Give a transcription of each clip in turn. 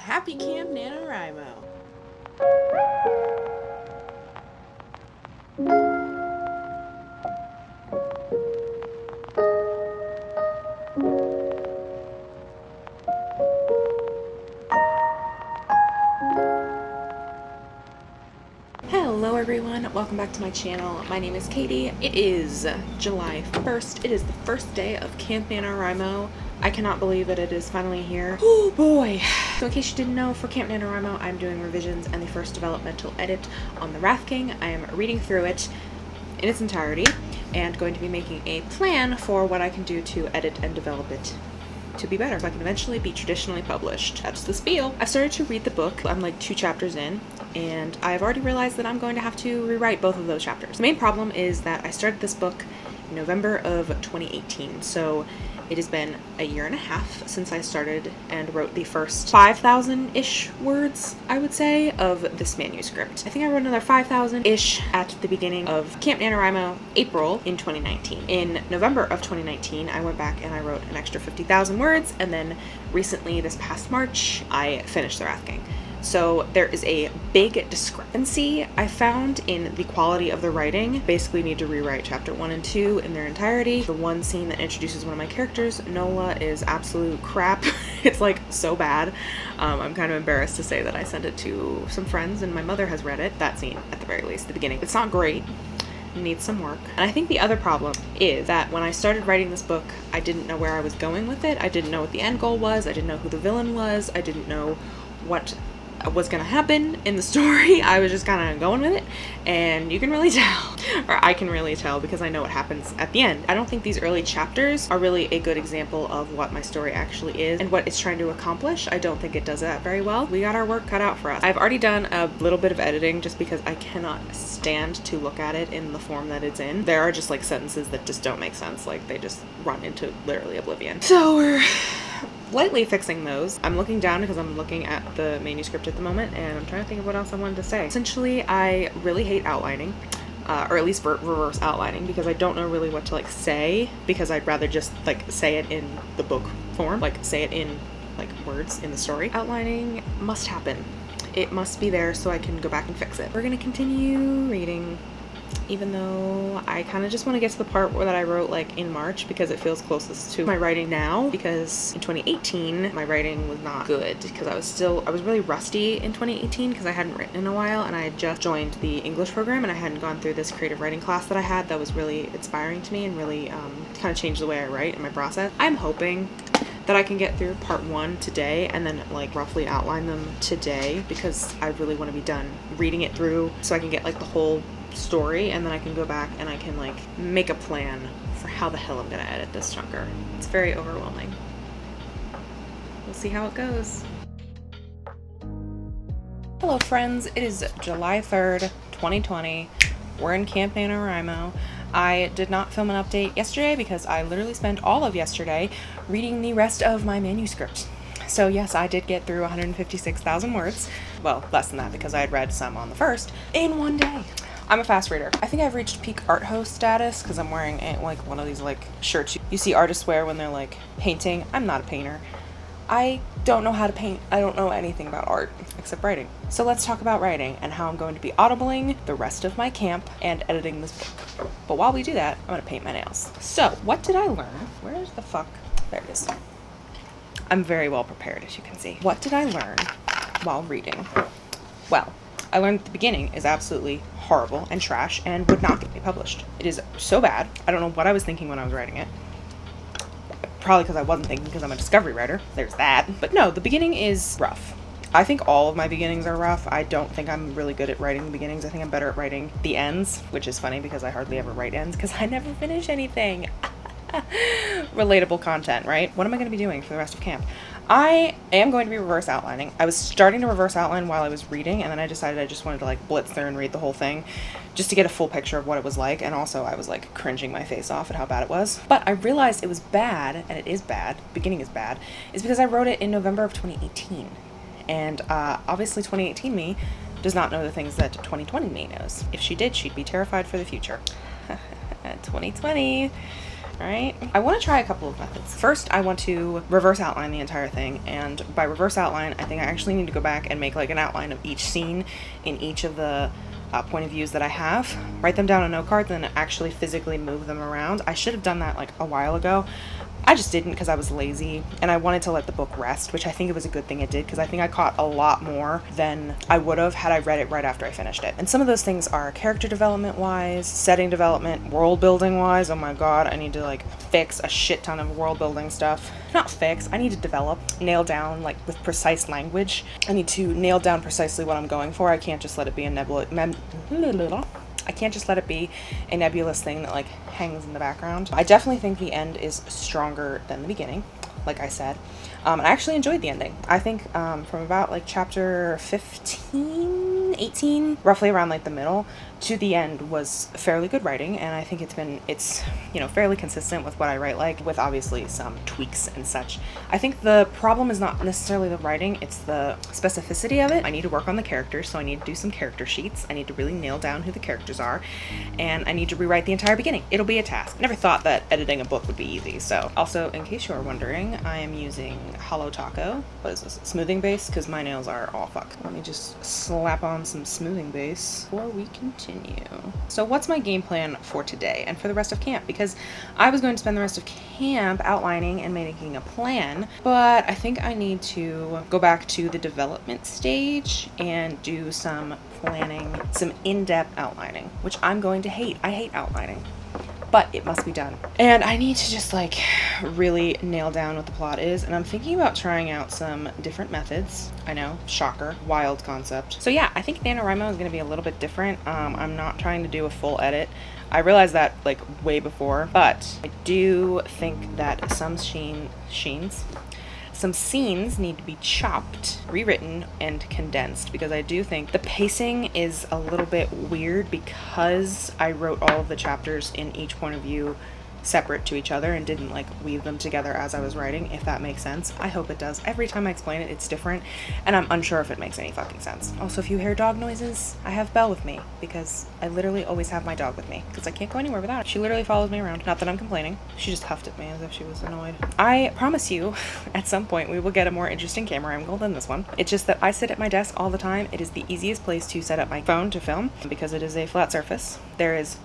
Happy Camp NaNoWriMo! Hello everyone, welcome back to my channel. My name is Katie. It is July 1st. It is the first day of Camp NaNoWriMo. I cannot believe that it is finally here. Oh boy! So in case you didn't know, for Camp NaNoWriMo, I'm doing revisions and the first developmental edit on the Wrath King. I am reading through it in its entirety and going to be making a plan for what I can do to edit and develop it to be better, so I can eventually be traditionally published. That's the spiel. I started to read the book. I'm like 2 chapters in, and I've already realized that I'm going to have to rewrite both of those chapters. The main problem is that I started this book in November of 2018, so it has been a year and a half since I started and wrote the first 5,000-ish words, I would say, of this manuscript. I think I wrote another 5,000-ish at the beginning of Camp NaNoWriMo, April in 2019. In November of 2019, I went back and I wrote an extra 50,000 words, and then recently, this past March, I finished The Wrath King. So there is a big discrepancy I found in the quality of the writing. Basically need to rewrite chapter 1 and 2 in their entirety. The one scene that introduces one of my characters, Nola, is absolute crap. It's like so bad. I'm kind of embarrassed to say that I sent it to some friends and my mother has read it. That scene, at the very least, the beginning. It's not great. Needs some work. And I think the other problem is that when I started writing this book, I didn't know where I was going with it. I didn't know what the end goal was. I didn't know who the villain was. I didn't know what was gonna happen in the story. I was just kind of going with it, and you can really tell, or I can really tell, because I know what happens at the end. I don't think these early chapters are really a good example of what my story actually is and what it's trying to accomplish. I don't think it does that very well. We got our work cut out for us. I've already done a little bit of editing just because I cannot stand to look at it in the form that it's in. There are just like sentences that just don't make sense, like they just run into literally oblivion. So we're lightly fixing those. I'm looking down because I'm looking at the manuscript at the moment, and I'm trying to think of what else I wanted to say. Essentially, I really hate outlining, or at least reverse outlining, because I don't know really what to like say, because I'd rather just like say it in the book form, like say it in like words in the story. Outlining must happen. It must be there so I can go back and fix it. We're gonna continue reading, even though I kind of just want to get to the part that I wrote like in March, because it feels closest to my writing now, because in 2018 my writing was not good, because I was really rusty in 2018 because I hadn't written in a while, and I had just joined the English program and I hadn't gone through this creative writing class that I had that was really inspiring to me and really kind of changed the way I write and my process. I'm hoping that I can get through part 1 today and then like roughly outline them today, because I really want to be done reading it through so I can get like the whole story, and then I can go back and I can like make a plan for how the hell I'm gonna edit this chunker. It's very overwhelming. We'll see how it goes. Hello friends, it is July 3rd, 2020. We're in Camp NaNoWriMo. I did not film an update yesterday because I literally spent all of yesterday reading the rest of my manuscript. So yes, I did get through 156,000 words. Well, less than that because I had read some on the first in one day. I'm a fast reader. I think I've reached peak art host status because I'm wearing like one of these like shirts you see artists wear when they're like painting. I'm not a painter. I don't know how to paint. I don't know anything about art except writing. So let's talk about writing and how I'm going to be audibling the rest of my camp and editing this book. But while we do that, I'm gonna paint my nails. So what did I learn? Where's the fuck? There it is. I'm very well prepared, as you can see. What did I learn while reading? Well, I learned that the beginning is absolutely horrible and trash and would not get me published. It is so bad. I don't know what I was thinking when I was writing it. Probably because I wasn't thinking, because I'm a discovery writer. There's that. But no, the beginning is rough. I think all of my beginnings are rough. I don't think I'm really good at writing the beginnings. I think I'm better at writing the ends, which is funny because I hardly ever write ends because I never finish anything. Relatable content, right? What am I going to be doing for the rest of camp? I am going to be reverse outlining. I was starting to reverse outline while I was reading, and then I decided I just wanted to like blitz through and read the whole thing just to get a full picture of what it was like, and also I was like cringing my face off at how bad it was. But I realized it was bad, and it is bad, beginning is bad, is because I wrote it in November of 2018. And obviously 2018 me does not know the things that 2020 me knows. If she did, she'd be terrified for the future. 2020. right? I want to try a couple of methods. First, I want to reverse outline the entire thing, and by reverse outline, I think I actually need to go back and make like an outline of each scene in each of the point of views that I have, write them down on note cards, and actually physically move them around. I should have done that like a while ago. I just didn't because I was lazy and I wanted to let the book rest, which I think it was a good thing it did, because I think I caught a lot more than I would have had I read it right after I finished it. And some of those things are character development wise, setting development, world building wise. Oh my god, I need to like fix a shit ton of world building stuff. Not fix, I need to develop, nail down like with precise language. I need to nail down precisely what I'm going for. I can't just let it be a nebulous thing that like hangs in the background. I definitely think the end is stronger than the beginning, like I said. I actually enjoyed the ending. I think from about like chapter 15, 18, roughly around like the middle to the end was fairly good writing, and I think it's you know, fairly consistent with what I write like, with obviously some tweaks and such. I think the problem is not necessarily the writing, it's the specificity of it. I need to work on the characters, so I need to do some character sheets. I need to really nail down who the characters are, and I need to rewrite the entire beginning. It'll be a task. I never thought that editing a book would be easy. So also, in case you are wondering, I am using Holo Taco. What is this? Smoothing base? Because my nails are all fucked. Let me just slap on some smoothing base before we continue. So what's my game plan for today and for the rest of camp? Because I was going to spend the rest of camp outlining and making a plan, but I think I need to go back to the development stage and do some planning, some in-depth outlining, which I'm going to hate. I hate outlining, but it must be done. And I need to just like really nail down what the plot is, and I'm thinking about trying out some different methods. I know, shocker, wild concept. So yeah, I think NaNoWriMo is going to be a little bit different. I'm not trying to do a full edit. I realized that like way before, but I do think that some scenes need to be chopped, rewritten, and condensed, because I do think the pacing is a little bit weird because I wrote all of the chapters in each point of view separate to each other and didn't like weave them together as I was writing, if that makes sense. I hope it does. Every time I explain it, it's different, and I'm unsure if it makes any fucking sense. Also, if you hear dog noises, I have Belle with me, because I literally always have my dog with me, because I can't go anywhere without it. She literally follows me around. Not that I'm complaining. She just huffed at me as if she was annoyed. I promise you, at some point, we will get a more interesting camera angle than this one. It's just that I sit at my desk all the time. It is the easiest place to set up my phone to film, because it is a flat surface. There is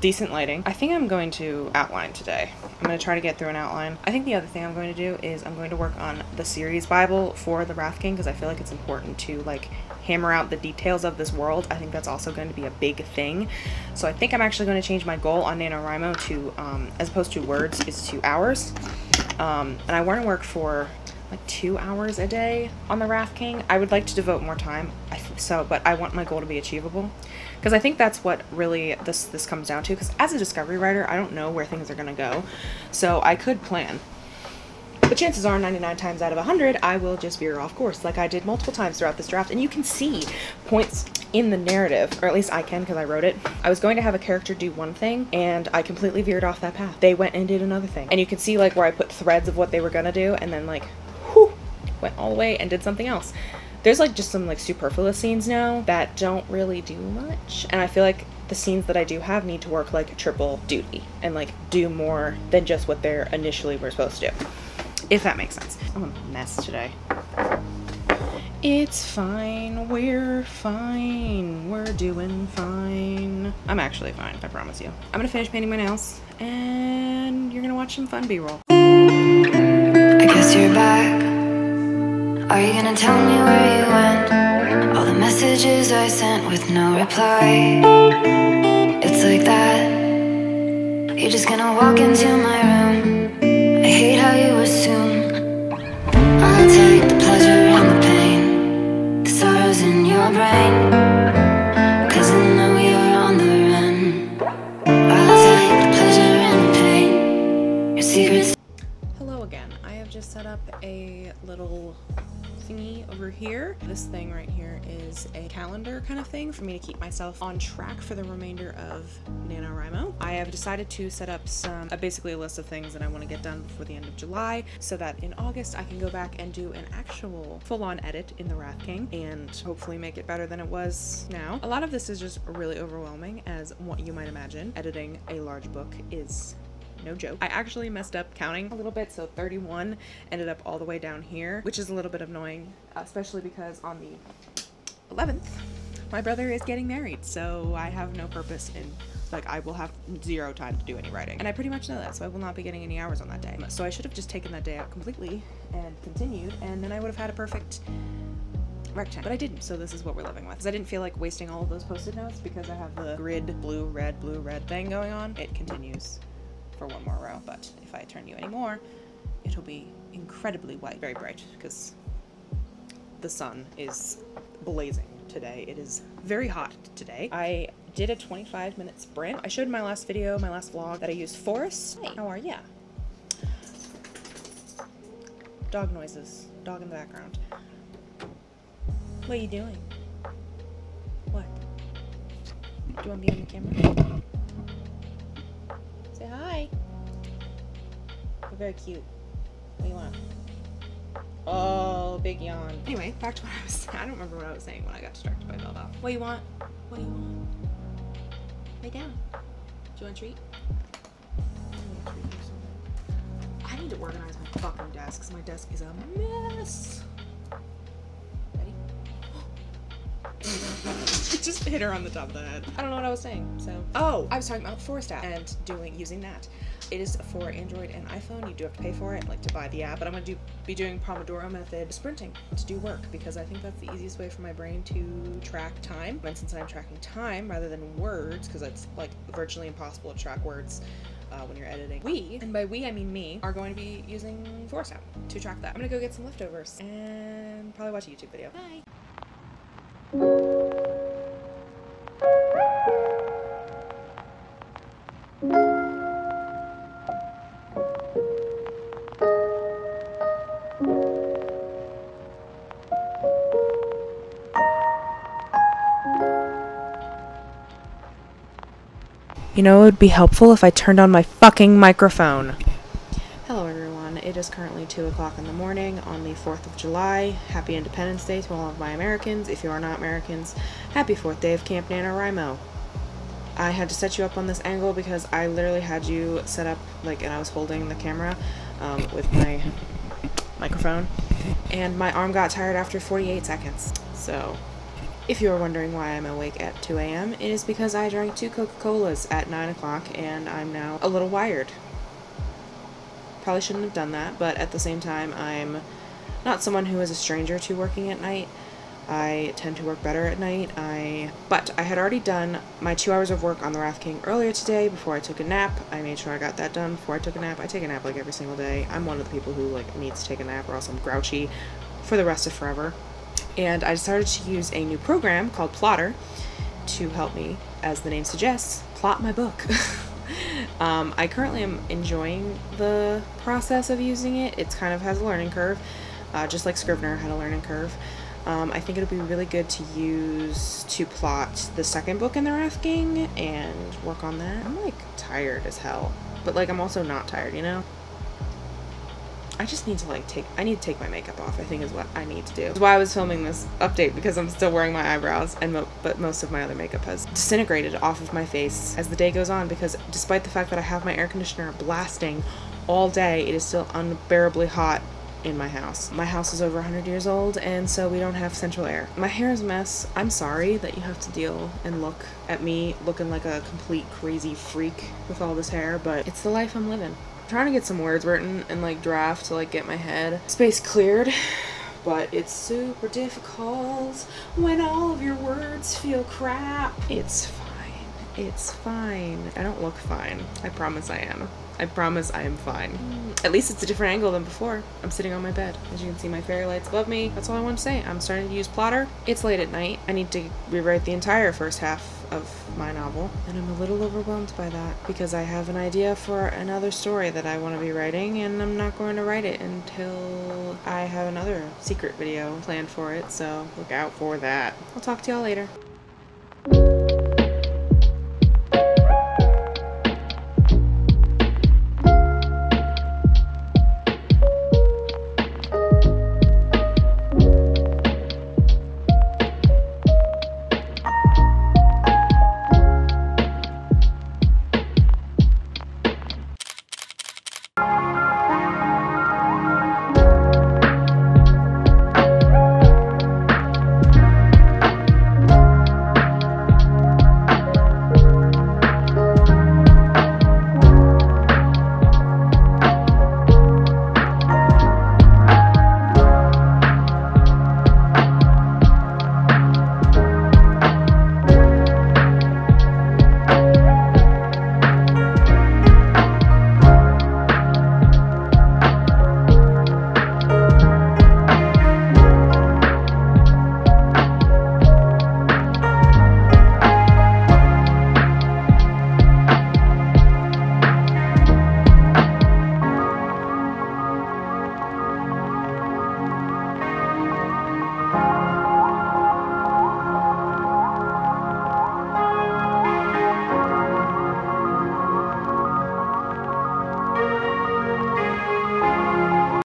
decent lighting. I think I'm going to outline today. I'm going to try to get through an outline. I think the other thing I'm going to do is I'm going to work on the series Bible for the Wrath King, because I feel like it's important to like hammer out the details of this world. I think that's also going to be a big thing. So I think I'm actually going to change my goal on NaNoWriMo to, as opposed to words, is 2 hours. And I want to work for like 2 hours a day on the Wrath King. I would like to devote more time, but I want my goal to be achievable, because I think that's what really this comes down to, because as a discovery writer, I don't know where things are going to go, so I could plan, but chances are 99 times out of 100 I will just veer off course, like I did multiple times throughout this draft. And you can see points in the narrative, or at least I can because I wrote it. I was going to have a character do one thing and I completely veered off that path. They went and did another thing, and you can see like where I put threads of what they were gonna do, and then like whew, went all the way and did something else. There's like just some like superfluous scenes now that don't really do much, and I feel like the scenes that I do have need to work like triple duty and like do more than just what they're initially were supposed to do, if that makes sense. I'm a mess today. It's fine, we're fine, we're doing fine. I'm actually fine, I promise you. I'm gonna finish painting my nails and you're gonna watch some fun B-roll. I guess you're back. Are you gonna tell me where you went? All the messages I sent with no reply. It's like that. You're just gonna walk into my room. I hate how you assume I'll take the pleasure and the pain, the sorrows in your brain, 'cause I know you're on the run. I'll take the pleasure and the pain, your secrets. Hello again. I have just set up a little thingy over here. This thing right here is a calendar kind of thing for me to keep myself on track for the remainder of NaNoWriMo. I have decided to set up basically a list of things that I want to get done before the end of July, so that in August I can go back and do an actual full-on edit in the Wrath King and hopefully make it better than it was now. A lot of this is just really overwhelming, as what you might imagine. Editing a large book is no joke. I actually messed up counting a little bit, so 31 ended up all the way down here, which is a little bit annoying, especially because on the 11th, my brother is getting married, so I have no purpose in, like, I will have 0 time to do any writing. And I pretty much know that, so I will not be getting any hours on that day. So I should have just taken that day out completely and continued, and then I would have had a perfect rec time. But I didn't, so this is what we're living with. Because I didn't feel like wasting all of those post-it notes because I have the grid blue, red thing going on. It continues for one more row, but if I turn you any more, it'll be incredibly white, very bright, because the sun is blazing today. It is very hot today. I did a 25-minute sprint. I showed in my last video, my last vlog, that I used Forest. Hey, how are ya? Dog noises. Dog in the background. What are you doing? What? Do you want to be on the camera? Say hi. You're very cute. What do you want? Oh, big yawn. Anyway, back to what I was saying. I don't remember what I was saying when I got distracted by Belle Belle. What do you want? What do you want? Lay down. Do you want a treat? I need to organize my fucking desk because my desk is a mess. Ready? It just hit her on the top of the head. I don't know what I was saying, so. Oh, I was talking about Forest app and using that. It is for Android and iPhone. You do have to pay for it, like to buy the app, but I'm going to be doing Pomodoro method sprinting to do work because I think that's the easiest way for my brain to track time. And since I'm tracking time rather than words, because it's like virtually impossible to track words when you're editing. We, and by we I mean me, are going to be using Forest app to track that. I'm going to go get some leftovers and probably watch a YouTube video. Bye! You know, it would be helpful if I turned on my fucking microphone. Hello everyone, it is currently 2 o'clock in the morning on the 4th of July. Happy Independence Day to all of my Americans. If you are not Americans, happy 4th day of Camp NaNoWriMo. I had to set you up on this angle because I literally had you set up, like, and I was holding the camera with my microphone, and my arm got tired after 48 seconds. So, if you are wondering why I'm awake at 2 a.m., it is because I drank 2 Coca-Colas at 9 o'clock and I'm now a little wired. Probably shouldn't have done that, but at the same time, I'm not someone who is a stranger to working at night. I tend to work better at night. But I had already done my 2 hours of work on the Wrath King earlier today before I took a nap. I made sure I got that done before I took a nap. I take a nap like every single day. I'm one of the people who like needs to take a nap or else I'm grouchy for the rest of forever. And I decided to use a new program called Plotter to help me, as the name suggests, plot my book. I currently am enjoying the process of using it. It's kind of has a learning curve, just like Scrivener had a learning curve. I think it'll be really good to use to plot the second book in the Wrath King and work on that. I'm like tired as hell, but like I'm also not tired, you know? I just need to like I need to take my makeup off, I think is what I need to do. That's why I was filming this update, because I'm still wearing my eyebrows, and but most of my other makeup has disintegrated off of my face as the day goes on, because despite the fact that I have my air conditioner blasting all day, it is still unbearably hot in my house. My house is over 100 years old, and so we don't have central air. My hair is a mess. I'm sorry that you have to deal and look at me looking like a complete crazy freak with all this hair, but it's the life I'm living. Trying to get some words written and like draft to like get my head space cleared, but it's super difficult when all of your words feel crap. It's fine. It's fine. I don't look fine. I promise I am. I promise I am fine. At least it's a different angle than before. I'm sitting on my bed. As you can see, my fairy lights above me. That's all I want to say. I'm starting to use Plotter. It's late at night. I need to rewrite the entire first half of my novel, and I'm a little overwhelmed by that because I have an idea for another story that I want to be writing, and I'm not going to write it until I have another secret video planned for it, so look out for that. I'll talk to y'all later.